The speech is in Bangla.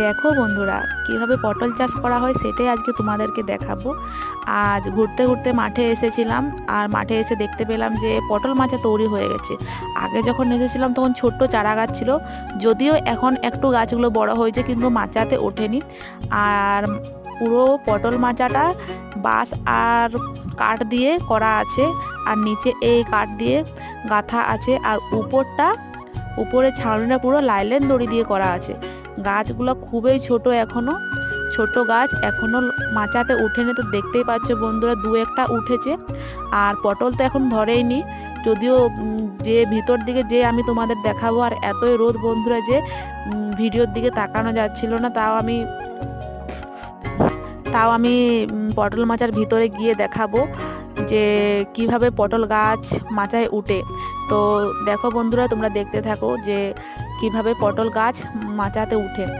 দেখো বন্ধুরা, কিভাবে পটল চাষ করা হয় সেটাই আজকে তোমাদেরকে দেখাবো। আজ ঘুরতে ঘুরতে মাঠে এসেছিলাম, আর মাঠে এসে দেখতে পেলাম যে পটল মাচা তৈরি হয়ে গেছে। আগে যখন এসেছিলাম তখন ছোট্ট চারা গাছ ছিল, যদিও এখন একটু গাছগুলো বড় হয়েছে কিন্তু মাচাতে ওঠেনি। আর পুরো পটল মাচাটা বাঁশ আর কাঠ দিয়ে করা আছে, আর নিচে এই কাঠ দিয়ে গাঁথা আছে, আর উপরে ছাউনিটা পুরো লাইলেন দড়ি দিয়ে করা আছে। গাছগুলো খুবই ছোট, এখনো ছোট গাছ, এখনো মাচাতে উঠেনি। তো দেখতেই পাচ্ছ বন্ধুরা, দু একটা উঠেছে। আর পটল তো এখন ধরেইনি, যদিও যে ভিতর দিকে যে আমি তোমাদের দেখাবো, আর এতই রোদ বন্ধুরা যে ভিডিওর দিকে তাকানো যাচ্ছিল না। তাও আমি পটল মাচার ভিতরে গিয়ে দেখাবো যে কিভাবে পটল গাছ মাচায় উঠে। তো দেখো বন্ধুরা, তোমরা দেখতে থাকো যে কিভাবে পটল গাছ মাচাতে উঠে।